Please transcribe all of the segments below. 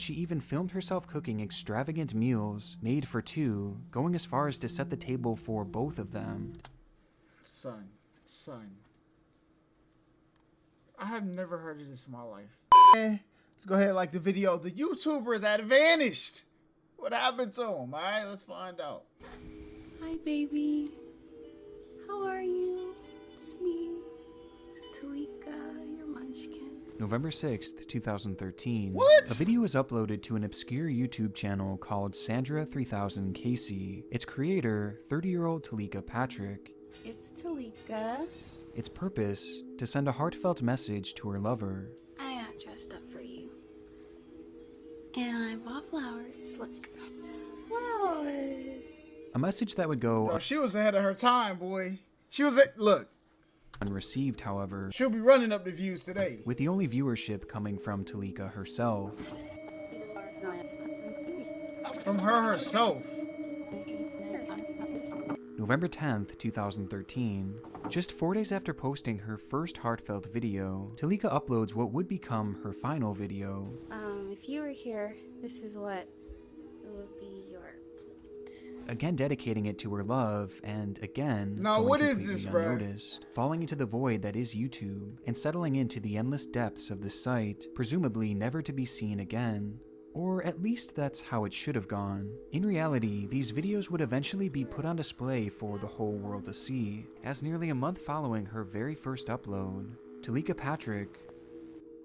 She even filmed herself cooking extravagant meals made for two, going as far as to set the table for both of them. Son. I have never heard of this in my life. Let's go ahead and like the video. The YouTuber that vanished. What happened to him? Alright, let's find out. Hi, baby. How are you? It's me, Talika, your munchkin. November 6th, 2013. What? A video was uploaded to an obscure YouTube channel called Sandra3000KC. Its creator, 30-year-old Talika Patrick. It's Talika. Its purpose, to send a heartfelt message to her lover. I got dressed up for you. And I bought flowers. Look. Flowers. A message that would go Bro, she was ahead of her time, boy. Look. Unreceived, however. She'll be running up the views today. With the only viewership coming from Talika herself. From her herself. November 10th, 2013. Just 4 days after posting her first heartfelt video, Talika uploads what would become her final video. If you were here, this is what would be your plate. Again dedicating it to her love, and again, now going what is completely this, bro? unnoticed, falling into the void that is YouTube, and settling into the endless depths of the site, presumably never to be seen again. Or at least that's how it should have gone. In reality, these videos would eventually be put on display for the whole world to see, as nearly a month following her very first upload, Talika Patrick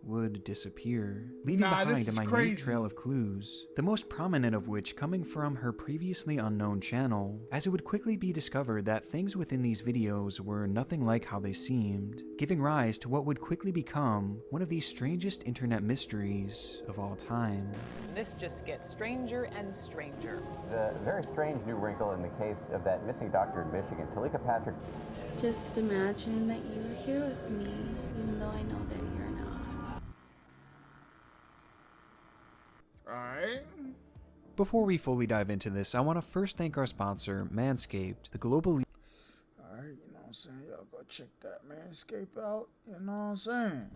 would disappear, leaving behind a minute trail of clues, the most prominent of which coming from her previously unknown channel, as it would quickly be discovered that things within these videos were nothing like how they seemed, giving rise to what would quickly become one of the strangest internet mysteries of all time. This just gets stranger and stranger. The very strange new wrinkle in the case of that missing doctor in Michigan, Talika Patrick. Just imagine that you were here with me, even though I know that you're not. Alright. Before we fully dive into this, I want to first thank our sponsor, Manscaped, the global Alright, you know what I'm saying? Y'all go check that Manscaped out. You know what I'm saying?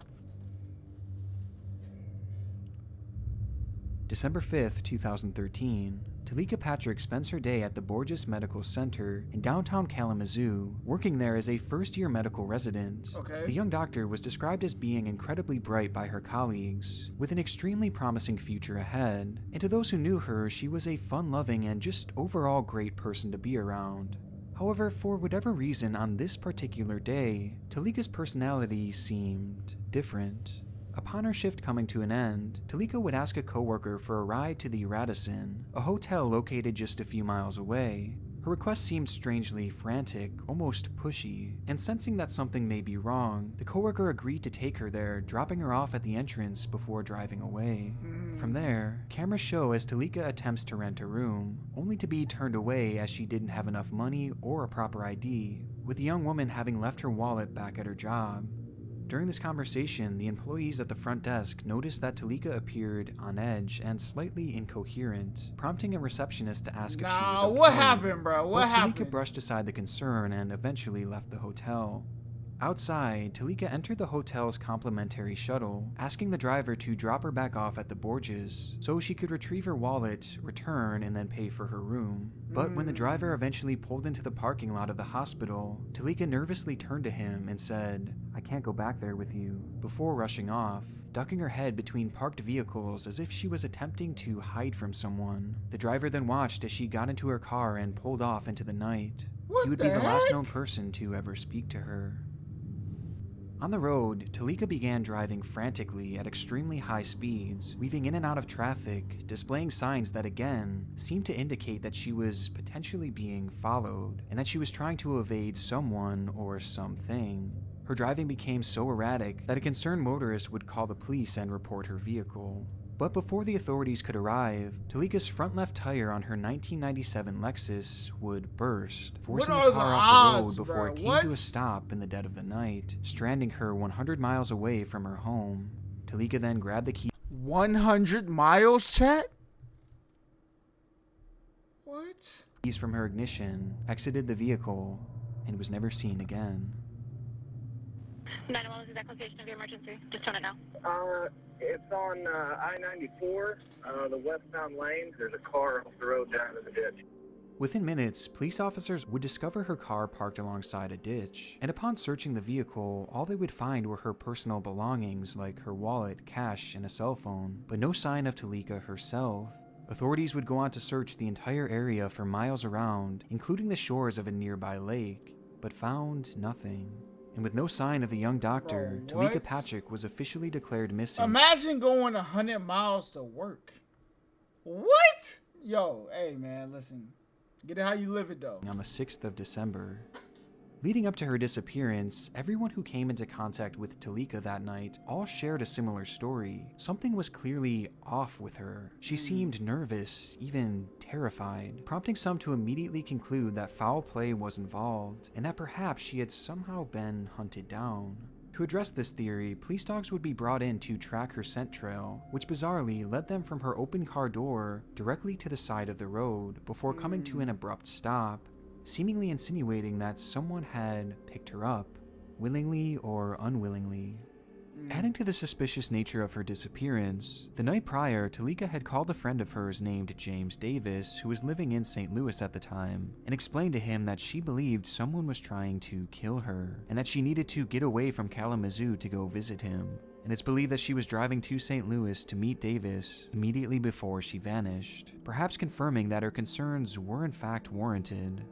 December 5th, 2013, Talika Patrick spends her day at the Borges Medical Center in downtown Kalamazoo, working there as a first-year medical resident. Okay. The young doctor was described as being incredibly bright by her colleagues, with an extremely promising future ahead, and to those who knew her, she was a fun-loving and just overall great person to be around. However, for whatever reason on this particular day, Talika's personality seemed different. Upon her shift coming to an end, Talika would ask a coworker for a ride to the Radisson, a hotel located just a few miles away. Her request seemed strangely frantic, almost pushy, and sensing that something may be wrong, the coworker agreed to take her there, dropping her off at the entrance before driving away. From there, cameras show as Talika attempts to rent a room, only to be turned away as she didn't have enough money or a proper ID, with the young woman having left her wallet back at her job. During this conversation, the employees at the front desk noticed that Talika appeared on edge and slightly incoherent, prompting a receptionist to ask if she was okay. What happened, bro? What happened? Talika brushed aside the concern and eventually left the hotel. Outside, Talika entered the hotel's complimentary shuttle, asking the driver to drop her back off at the Borges so she could retrieve her wallet, return, and then pay for her room. But when the driver eventually pulled into the parking lot of the hospital, Talika nervously turned to him and said, "I can't go back there with you," before rushing off, ducking her head between parked vehicles as if she was attempting to hide from someone. The driver then watched as she got into her car and pulled off into the night. He would be the last known person to ever speak to her. On the road, Talika began driving frantically at extremely high speeds, weaving in and out of traffic, displaying signs that again seemed to indicate that she was potentially being followed, and that she was trying to evade someone or something. Her driving became so erratic that a concerned motorist would call the police and report her vehicle. But before the authorities could arrive, Talika's front left tire on her 1997 Lexus would burst, forcing the car off the road before it came to a stop in the dead of the night, stranding her 100 miles away from her home. Talika then grabbed the key. 100 miles, chat? What? Keys from her ignition, exited the vehicle, and was never seen again. 911 is the exact location of your emergency. Just tone it now. It's on I-94, the westbound lane. There's a car off the road down in the ditch. Within minutes, police officers would discover her car parked alongside a ditch, and upon searching the vehicle, all they would find were her personal belongings like her wallet, cash, and a cell phone, but no sign of Talika herself. Authorities would go on to search the entire area for miles around, including the shores of a nearby lake, but found nothing. And with no sign of the young doctor, Bro, what? Talika Patrick was officially declared missing. Imagine going 100 miles to work. What? Yo, hey man, listen. Get it how you live it though. On the 6th of December. Leading up to her disappearance, everyone who came into contact with Talika that night all shared a similar story. Something was clearly off with her. She seemed nervous, even terrified, prompting some to immediately conclude that foul play was involved, and that perhaps she had somehow been hunted down. To address this theory, police dogs would be brought in to track her scent trail, which bizarrely led them from her open car door directly to the side of the road before coming to an abrupt stop, seemingly insinuating that someone had picked her up, willingly or unwillingly. Adding to the suspicious nature of her disappearance, the night prior, Talika had called a friend of hers named James Davis, who was living in St. Louis at the time, and explained to him that she believed someone was trying to kill her, and that she needed to get away from Kalamazoo to go visit him. And it's believed that she was driving to St. Louis to meet Davis immediately before she vanished, perhaps confirming that her concerns were in fact warranted.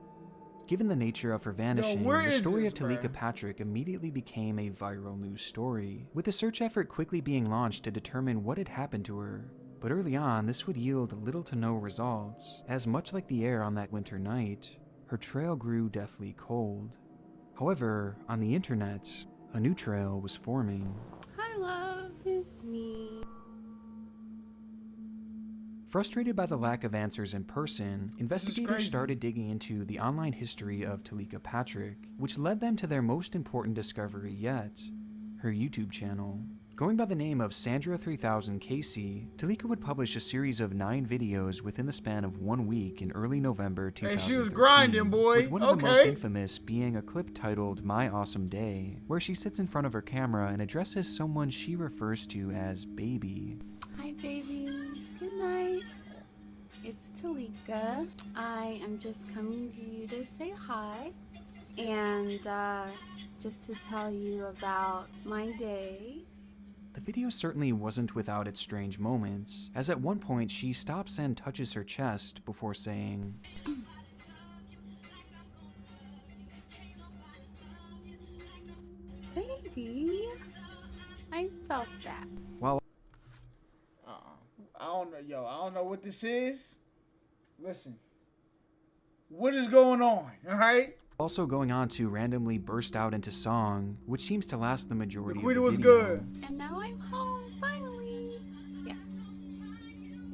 Given the nature of her vanishing, the story of Talika Patrick immediately became a viral news story, with a search effort quickly being launched to determine what had happened to her. But early on, this would yield little to no results, as much like the air on that winter night, her trail grew deathly cold. However, on the internet, a new trail was forming. Hi, love, it's me. Frustrated by the lack of answers in person, investigators started digging into the online history of Talika Patrick, which led them to their most important discovery yet, her YouTube channel. Going by the name of Sandra3000KC, Talika would publish a series of 9 videos within the span of 1 week in early November 2013. Hey, she was grinding, boy. With one of the most infamous being a clip titled My Awesome Day, where she sits in front of her camera and addresses someone she refers to as Baby. Hi, baby. Good night. It's Talika. I am just coming to you to say hi and just to tell you about my day. The video certainly wasn't without its strange moments, as at one point she stops and touches her chest before saying, Baby, I felt that. While I don't know, yo. I don't know what this is. Listen, what is going on? All right. also going on to randomly burst out into song, which seems to last the majority of the Quita was video. good. And now I'm home, finally. Yes.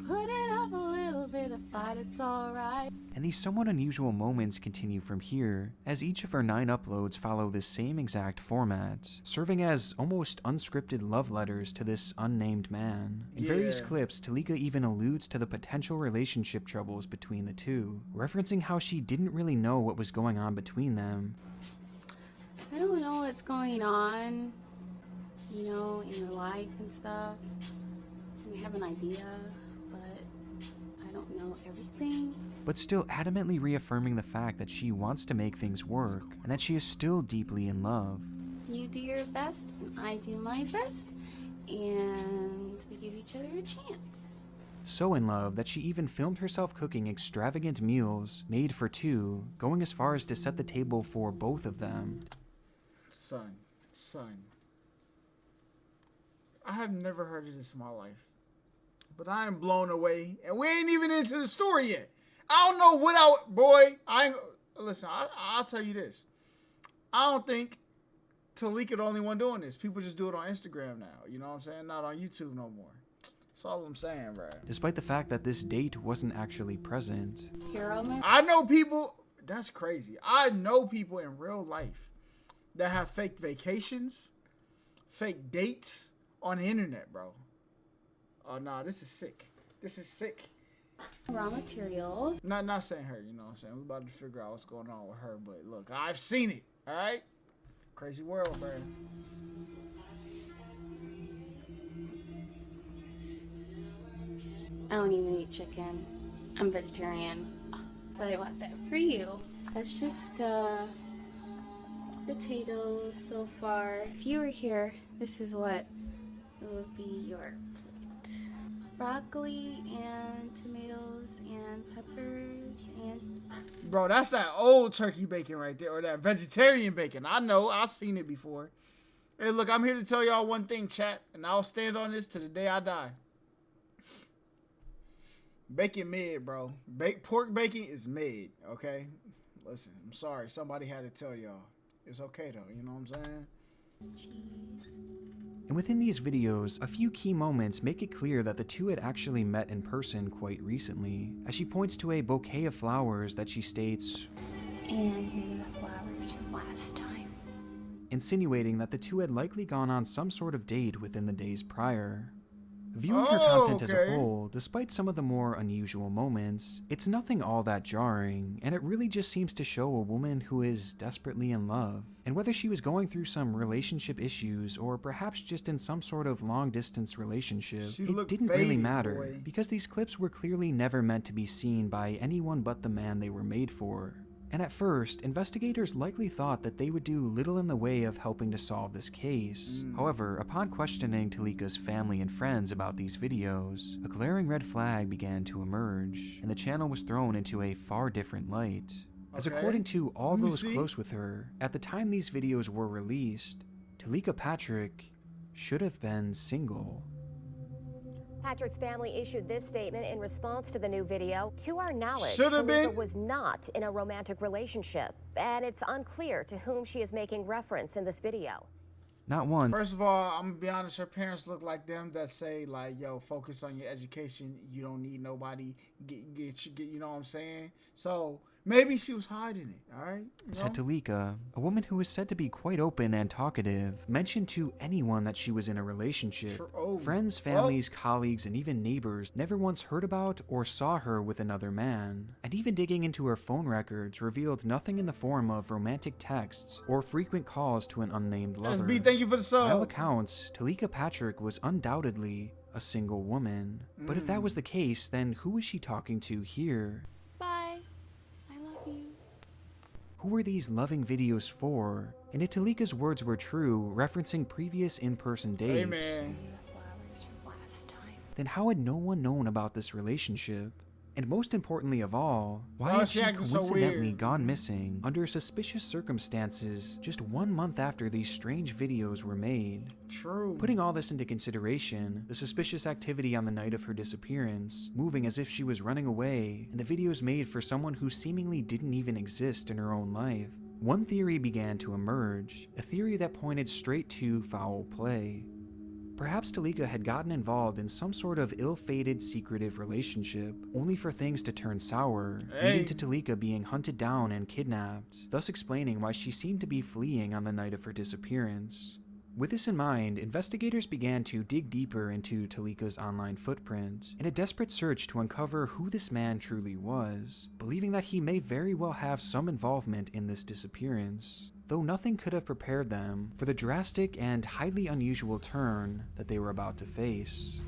Putting up a little bit of fight, it's alright. And these somewhat unusual moments continue from here, as each of her 9 uploads follow this same exact format, serving as almost unscripted love letters to this unnamed man. In various clips, Talika even alludes to the potential relationship troubles between the two, referencing how she didn't really know what was going on between them. I don't know what's going on, you know, in your life and stuff. We have an idea, but I don't know everything. But still adamantly reaffirming the fact that she wants to make things work, and that she is still deeply in love. You do your best, and I do my best, and we give each other a chance. So in love that she even filmed herself cooking extravagant meals made for 2, going as far as to set the table for both of them. Son. I have never heard of this in my life. But I am blown away. And we ain't even into the story yet. I don't know what listen, I'll tell you this. I don't think Talika the only one doing this. People just do it on Instagram now. You know what I'm saying? Not on YouTube no more. That's all I'm saying, bro. Despite the fact that this date wasn't actually present. I know people, that's crazy. I know people in real life that have fake vacations, fake dates on the internet, bro. Oh, nah, this is sick. This is sick. Raw materials. Not saying her, you know what I'm saying? We're about to figure out what's going on with her, but look, I've seen it, all right? Crazy world, man. I don't even eat chicken. I'm vegetarian. But I want that for you. That's just, potatoes so far. If you were here, this is what it would be your plate. Broccoli and tomatoes and peppers and... Bro, that's that old turkey bacon right there, or that vegetarian bacon. I know, I've seen it before. Hey, look, I'm here to tell y'all one thing, chat, and I'll stand on this to the day I die. Bacon mid, bro. Pork bacon is mid, okay? Listen, I'm sorry. Somebody had to tell y'all. It's okay, though. You know what I'm saying? cheese. And within these videos, a few key moments make it clear that the two had actually met in person quite recently, as she points to a bouquet of flowers that she states, And here are the flowers from last time. insinuating that the two had likely gone on some sort of date within the days prior. Viewing her content as a whole, despite some of the more unusual moments, it's nothing all that jarring, and it really just seems to show a woman who is desperately in love. And whether she was going through some relationship issues, or perhaps just in some sort of long-distance relationship, it didn't really matter, because these clips were clearly never meant to be seen by anyone but the man they were made for. And at first, investigators likely thought that they would do little in the way of helping to solve this case. However, upon questioning Talika's family and friends about these videos, a glaring red flag began to emerge, and the channel was thrown into a far different light. As according to all those close with her, at the time these videos were released, Talika Patrick should have been single. Patrick's family issued this statement in response to the new video. To our knowledge, Should've been. Talika was not in a romantic relationship, and it's unclear to whom she is making reference in this video. Not one. First of all, I'm gonna be honest, her parents look like them that say like, yo, focus on your education. You don't need nobody. Get you know what I'm saying? So maybe she was hiding it, all right? Said Talika, a woman who was said to be quite open and talkative, mentioned to anyone that she was in a relationship. Friends, families, colleagues, and even neighbors never once heard about or saw her with another man. And even digging into her phone records revealed nothing in the form of romantic texts or frequent calls to an unnamed lover. SB, thank you for the sub. By all accounts, Talika Patrick was undoubtedly a single woman. But if that was the case, then who was she talking to here? Bye. I love you. Who were these loving videos for? And if Talika's words were true, referencing previous in-person dates, Hey, man. The flowers from last time. then how had no one known about this relationship? And most importantly of all, why had she coincidentally gone missing under suspicious circumstances just 1 month after these strange videos were made? True. Putting all this into consideration, the suspicious activity on the night of her disappearance, moving as if she was running away, and the videos made for someone who seemingly didn't even exist in her own life, one theory began to emerge, a theory that pointed straight to foul play. Perhaps Talika had gotten involved in some sort of ill-fated secretive relationship, only for things to turn sour, leading to Talika being hunted down and kidnapped, thus explaining why she seemed to be fleeing on the night of her disappearance. With this in mind, investigators began to dig deeper into Talika's online footprint in a desperate search to uncover who this man truly was, believing that he may very well have some involvement in this disappearance, though nothing could have prepared them for the drastic and highly unusual turn that they were about to face.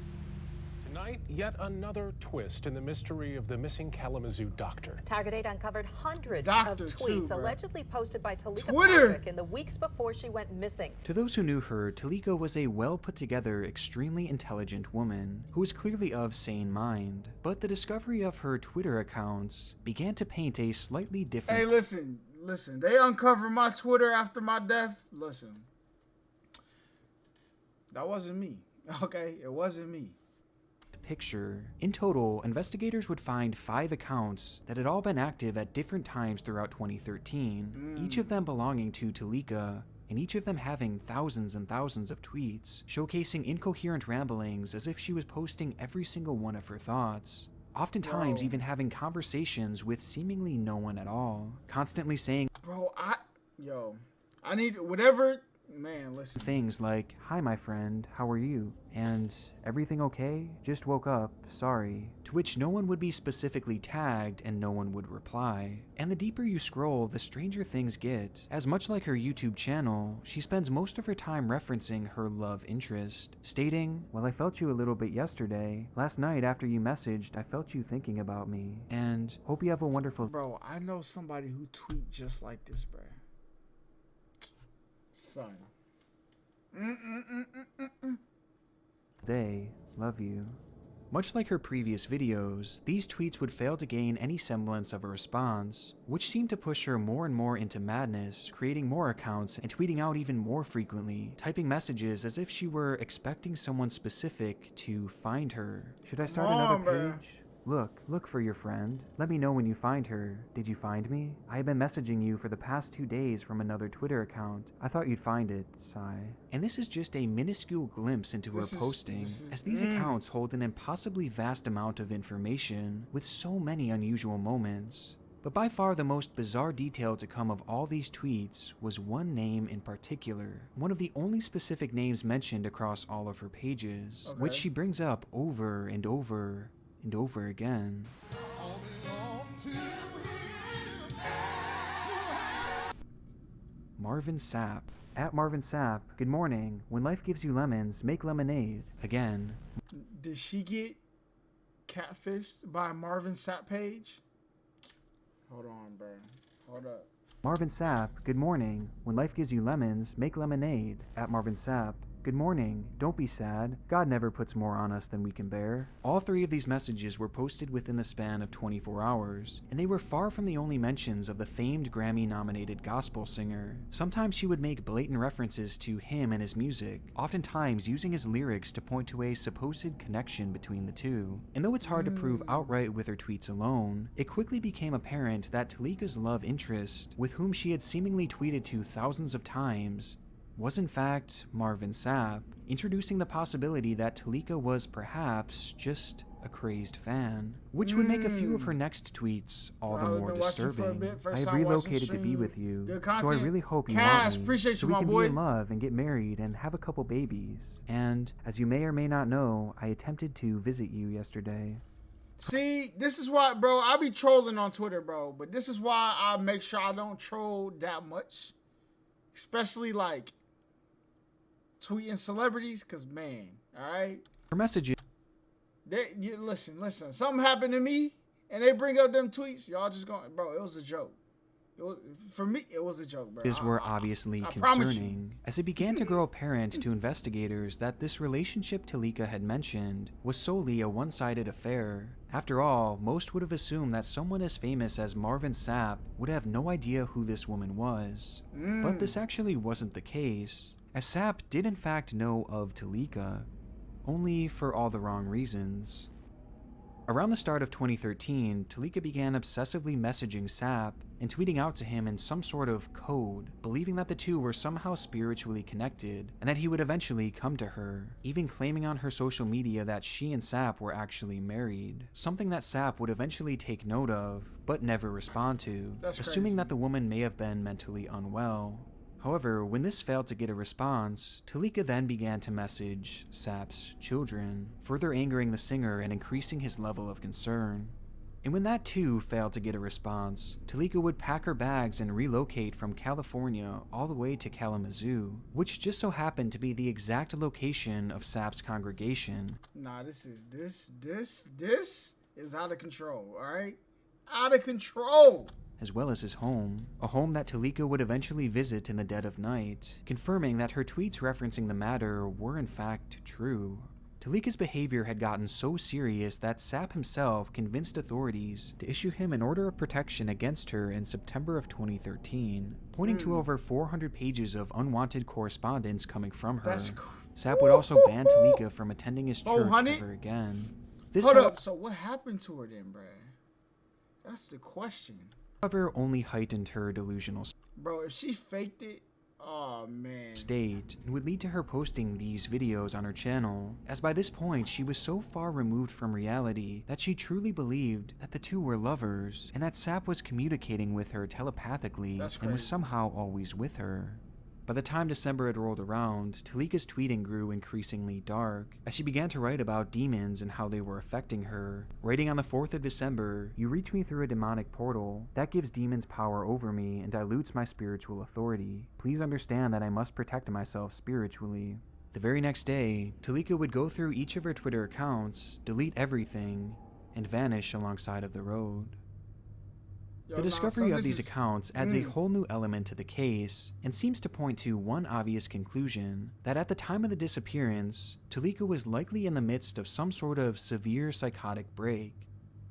Tonight, yet another twist in the mystery of the missing Kalamazoo doctor. Target 8 uncovered hundreds of tweets allegedly posted by Talika Patrick in the weeks before she went missing. To those who knew her, Talika was a well-put-together, extremely intelligent woman who was clearly of sane mind, but the discovery of her Twitter accounts began to paint a slightly different... Hey, listen, they uncovered my Twitter after my death. Listen, that wasn't me, okay? It wasn't me. Picture. In total, investigators would find 5 accounts that had all been active at different times throughout 2013, each of them belonging to Talika, and each of them having thousands and thousands of tweets, showcasing incoherent ramblings as if she was posting every single one of her thoughts, oftentimes even having conversations with seemingly no one at all, constantly saying, Bro, I need whatever Man, listen. Things like, "Hi, my friend, how are you?" and "Everything okay? Just woke up, sorry." To which no one would be specifically tagged and no one would reply. And the deeper you scroll, the stranger things get. As much like her YouTube channel, she spends most of her time referencing her love interest, stating, "Well, I felt you a little bit yesterday. Last night after you messaged, I felt you thinking about me. And hope you have a wonderful..." Bro, I know somebody who tweet just like this, bro. Son. Day, love you. Much like her previous videos, these tweets would fail to gain any semblance of a response, which seemed to push her more and more into madness, creating more accounts and tweeting out even more frequently, typing messages as if she were expecting someone specific to find her. "Should I start another page? Look for your friend. Let me know when you find her. Did you find me? I have been messaging you for the past 2 days from another Twitter account. I thought you'd find it, sigh." And this is just a minuscule glimpse into her posting, as these accounts hold an impossibly vast amount of information with so many unusual moments. But by far the most bizarre detail to come of all these tweets was one name in particular, one of the only specific names mentioned across all of her pages, which she brings up over and over and over again. Marvin Sapp. At Marvin Sapp, "Good morning. When life gives you lemons, make lemonade." Again. Did she get catfished by Marvin Sapp page? Hold on, bro. Hold up. Marvin Sapp, "Good morning. When life gives you lemons, make lemonade." At Marvin Sapp, "Good morning. Don't be sad. God never puts more on us than we can bear." All 3 of these messages were posted within the span of 24 hours, and they were far from the only mentions of the famed Grammy-nominated gospel singer. Sometimes she would make blatant references to him and his music, oftentimes using his lyrics to point to a supposed connection between the two. And though it's hard to prove outright with her tweets alone, it quickly became apparent that Talika's love interest, with whom she had seemingly tweeted to thousands of times, was in fact Marvin Sapp, introducing the possibility that Talika was perhaps just a crazed fan, which would make a few of her next tweets all the more disturbing. "I have relocated to be with you, so I really hope you want me, appreciate so you, we my can boy. be in love and get married and have a couple babies. And, as you may or may not know, I attempted to visit you yesterday." See, this is why, bro, I be trolling on Twitter, bro, but this is why I make sure I don't troll that much, especially like tweeting celebrities, because man, all right, Her messages listen, something happened to me and they bring up them tweets, y'all just going, bro, it was a joke. For me, it was a joke, bro. were obviously concerning, as it began to grow apparent to investigators that this relationship Talika had mentioned was solely a one-sided affair. After all, most would have assumed that someone as famous as Marvin Sapp would have no idea who this woman was. But this actually wasn't the case, as Sapp did in fact know of Talika, only for all the wrong reasons. Around the start of 2013, Talika began obsessively messaging Sapp and tweeting out to him in some sort of code, believing that the two were somehow spiritually connected and that he would eventually come to her, even claiming on her social media that she and Sapp were actually married, something that Sapp would eventually take note of, but never respond to, assuming that the woman may have been mentally unwell. However, when this failed to get a response, Talika then began to message Sapp's children, further angering the singer and increasing his level of concern. And when that too failed to get a response, Talika would pack her bags and relocate from California all the way to Kalamazoo, which just so happened to be the exact location of Sapp's congregation. Nah, this is out of control, all right? Out of control! As well as his home, a home that Talika would eventually visit in the dead of night, confirming that her tweets referencing the matter were in fact true. Talika's behavior had gotten so serious that Sapp himself convinced authorities to issue him an order of protection against her in September of 2013, pointing to over 400 pages of unwanted correspondence coming from her. Sapp would also ban Talika from attending his church ever again. Hold up, so what happened to her then, bruh? That's the question. However, only heightened her delusional bro, if she faked it, oh man, state, and would lead to her posting these videos on her channel, as by this point she was so far removed from reality that she truly believed that the two were lovers and that Sapp was communicating with her telepathically and was somehow always with her. By the time December had rolled around, Talika's tweeting grew increasingly dark as she began to write about demons and how they were affecting her. Writing on the 4th of December, "You reach me through a demonic portal. That gives demons power over me and dilutes my spiritual authority. Please understand that I must protect myself spiritually." The very next day, Talika would go through each of her Twitter accounts, delete everything, and vanish alongside of the road. The discovery of these accounts adds a whole new element to the case and seems to point to one obvious conclusion, that at the time of the disappearance, Talika was likely in the midst of some sort of severe psychotic break.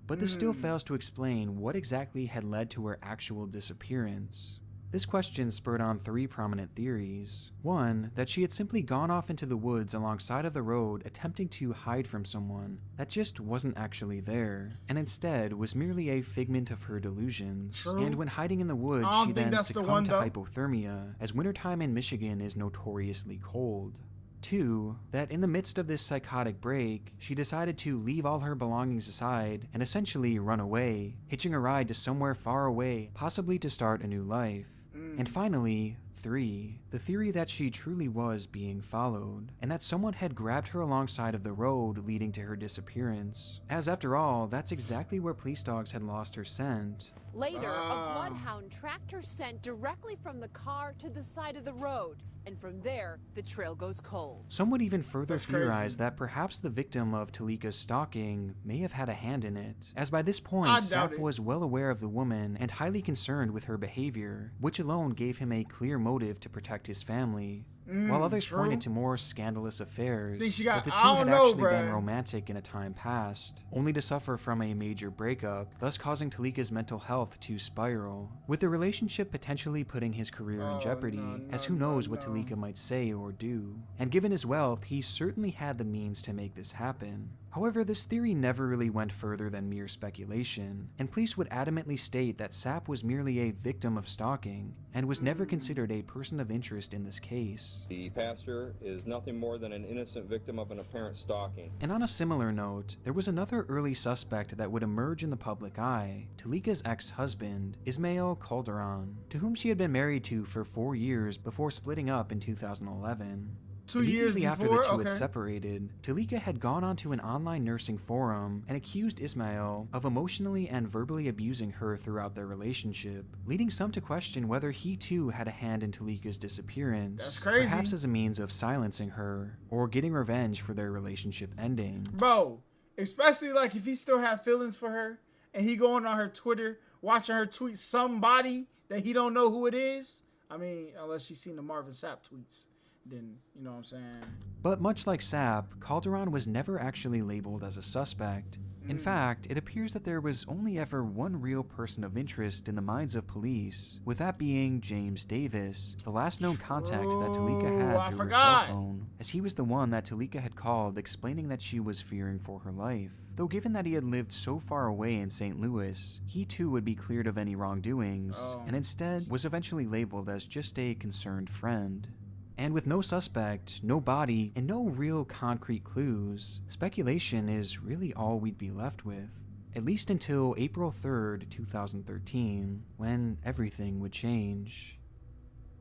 But this still fails to explain what exactly had led to her actual disappearance. This question spurred on 3 prominent theories. One, that she had simply gone off into the woods alongside of the road attempting to hide from someone that just wasn't actually there, and instead was merely a figment of her delusions. True. And when hiding in the woods, she then succumbed to hypothermia, as wintertime in Michigan is notoriously cold. 2, that in the midst of this psychotic break, she decided to leave all her belongings aside and essentially run away, hitching a ride to somewhere far away, possibly to start a new life. And finally, 3, the theory that she truly was being followed, and that someone had grabbed her alongside of the road leading to her disappearance. As after all, that's exactly where police dogs had lost her scent. Later, a bloodhound tracked her scent directly from the car to the side of the road, and from there, the trail goes cold. Some would even further theorize that perhaps the victim of Talika's stalking may have had a hand in it, as by this point, Sapp was well aware of the woman and highly concerned with her behavior, which alone gave him a clear motive to protect his family. While others pointed to more scandalous affairs, but the two had actually been romantic in a time past, only to suffer from a major breakup, thus causing Talika's mental health to spiral, with the relationship potentially putting his career in jeopardy, as who knows what Talika might say or do. And given his wealth, he certainly had the means to make this happen. However, this theory never really went further than mere speculation, and police would adamantly state that Sapp was merely a victim of stalking, and was never considered a person of interest in this case. The pastor is nothing more than an innocent victim of an apparent stalking. And on a similar note, there was another early suspect that would emerge in the public eye, Talika's ex-husband, Ismail Calderon, to whom she had been married to for 4 years before splitting up in 2011. 2 years Immediately after before? the two had separated, Talika had gone onto an online nursing forum and accused Ismail of emotionally and verbally abusing her throughout their relationship, leading some to question whether he too had a hand in Talika's disappearance. That's crazy. Perhaps as a means of silencing her, or getting revenge for their relationship ending. Bro, especially like if he still had feelings for her, and he going on her Twitter, watching her tweet somebody that he don't know who it is. I mean, unless she's seen the Marvin Sapp tweets. Then, you know what I'm saying? But much like Sapp, Calderon was never actually labeled as a suspect. In fact, it appears that there was only ever one real person of interest in the minds of police, with that being James Davis, the last known contact that Talika had through her cell phone, as he was the one that Talika had called explaining that she was fearing for her life. Though given that he had lived so far away in St. Louis, he too would be cleared of any wrongdoings, and instead was eventually labeled as just a concerned friend. And with no suspect, no body, and no real concrete clues, speculation is really all we'd be left with. At least until April 3rd, 2013, when everything would change.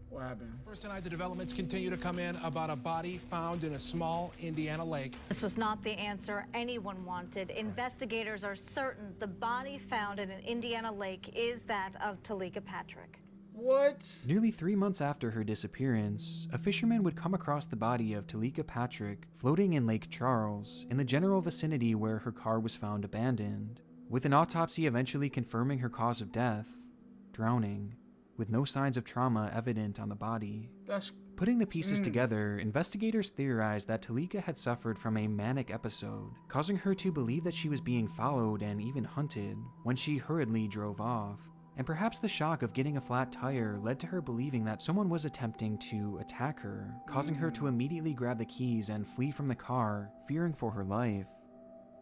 What happened? First tonight, the developments continue to come in about a body found in a small Indiana lake. This was not the answer anyone wanted. Investigators are certain the body found in an Indiana lake is that of Talika Patrick. What? Nearly 3 months after her disappearance, a fisherman would come across the body of Talika Patrick floating in Lake Charles, in the general vicinity where her car was found abandoned, with an autopsy eventually confirming her cause of death, drowning, with no signs of trauma evident on the body. Putting the pieces together, investigators theorized that Talika had suffered from a manic episode, causing her to believe that she was being followed and even hunted when she hurriedly drove off. And perhaps the shock of getting a flat tire led to her believing that someone was attempting to attack her, causing her to immediately grab the keys and flee from the car, fearing for her life.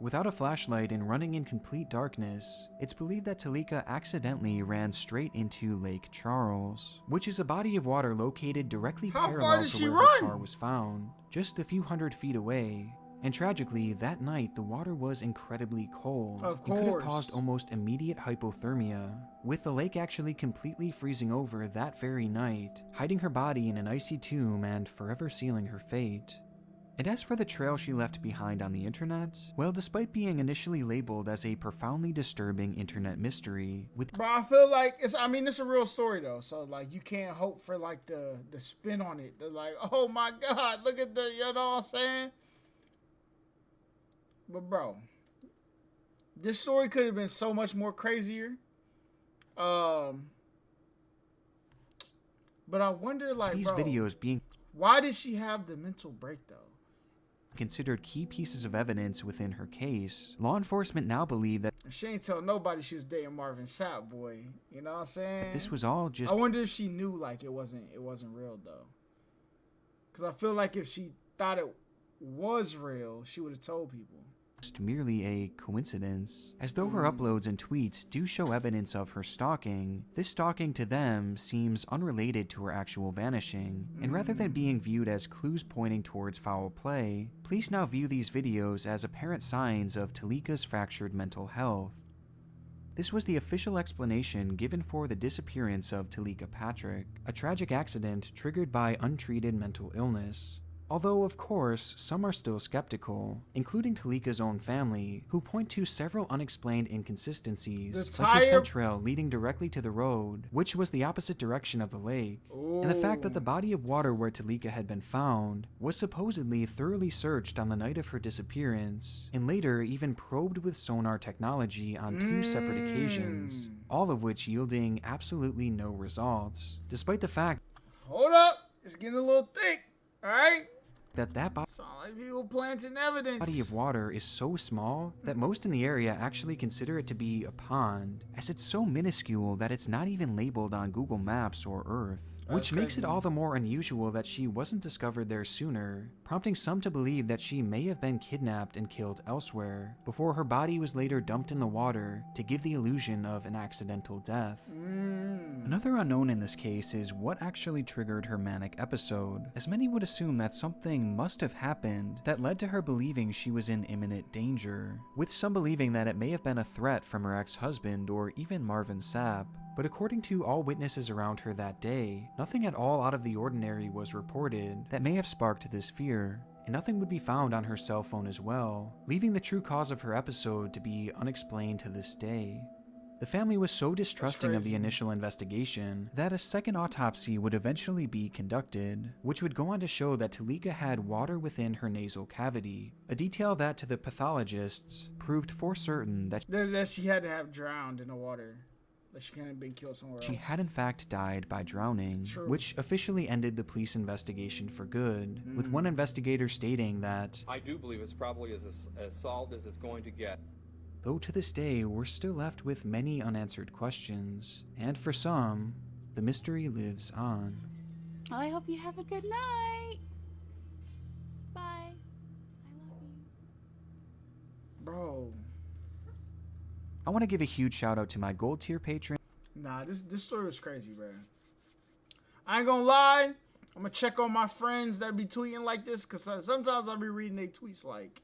Without a flashlight and running in complete darkness, it's believed that Talika accidentally ran straight into Lake Charles, which is a body of water located directly parallel to where her car was found, just a few hundred feet away, And tragically, that night the water was incredibly cold Of and could have course. caused almost immediate hypothermia, with the lake actually completely freezing over that very night, hiding her body in an icy tomb and forever sealing her fate. And as for the trail she left behind on the internet, well, despite being initially labeled as a profoundly disturbing internet mystery, with But I feel like it's a real story though. So like you can't hope for like the spin on it. They're like, oh my God, look at the, you know what I'm saying? But bro, this story could have been so much more crazier. But I wonder like, these bro, videos being why did she have the mental break though? considered key pieces of evidence within her case, law enforcement now believe that She ain't tell nobody she was dating Marvin Sapp, boy. You know what I'm saying? this was all just I wonder if she knew like it wasn't real though. Cause I feel like if she thought it was real, she would have told people. merely a coincidence. As though her uploads and tweets do show evidence of her stalking, this stalking to them seems unrelated to her actual vanishing, and rather than being viewed as clues pointing towards foul play, police now view these videos as apparent signs of Talika's fractured mental health. This was the official explanation given for the disappearance of Talika Patrick, a tragic accident triggered by untreated mental illness. Although, of course, some are still skeptical, including Talika's own family, who point to several unexplained inconsistencies, like her scent trail leading directly to the road, which was the opposite direction of the lake, and the fact that the body of water where Talika had been found was supposedly thoroughly searched on the night of her disappearance, and later even probed with sonar technology on 2 separate occasions, all of which yielding absolutely no results, despite the fact Hold up, it's getting a little thick, alright? that body Sound like people planting evidence. of water is so small that most in the area actually consider it to be a pond, as it's so minuscule that it's not even labeled on Google Maps or Earth. Which makes it all the more unusual that she wasn't discovered there sooner, prompting some to believe that she may have been kidnapped and killed elsewhere, before her body was later dumped in the water to give the illusion of an accidental death. Another unknown in this case is what actually triggered her manic episode, as many would assume that something must have happened that led to her believing she was in imminent danger, with some believing that it may have been a threat from her ex-husband or even Marvin Sapp. But according to all witnesses around her that day, nothing at all out of the ordinary was reported that may have sparked this fear, and nothing would be found on her cell phone as well, leaving the true cause of her episode to be unexplained to this day. The family was so distrusting of the initial investigation that a second autopsy would eventually be conducted, which would go on to show that Talika had water within her nasal cavity, a detail that to the pathologists proved for certain that she had to have drowned in the water. That she couldn't have been killed somewhere else. She had in fact died by drowning, which officially ended the police investigation for good, with one investigator stating that, I do believe it's probably as solved as it's going to get. Though to this day, we're still left with many unanswered questions, and for some, the mystery lives on. Well, I hope you have a good night. Bye. I love you. Bro. I want to give a huge shout out to my gold tier patron. Nah, this story was crazy, bro. I ain't gonna lie. I'm gonna check on my friends that be tweeting like this, because sometimes I'll be reading their tweets like,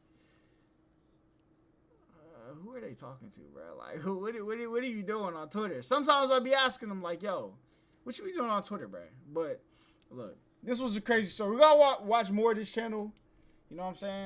who are they talking to, bro? Like, what are you doing on Twitter? Sometimes I'll be asking them like, yo, what you be doing on Twitter, bro? But look, this was a crazy story. We gotta watch more of this channel. You know what I'm saying?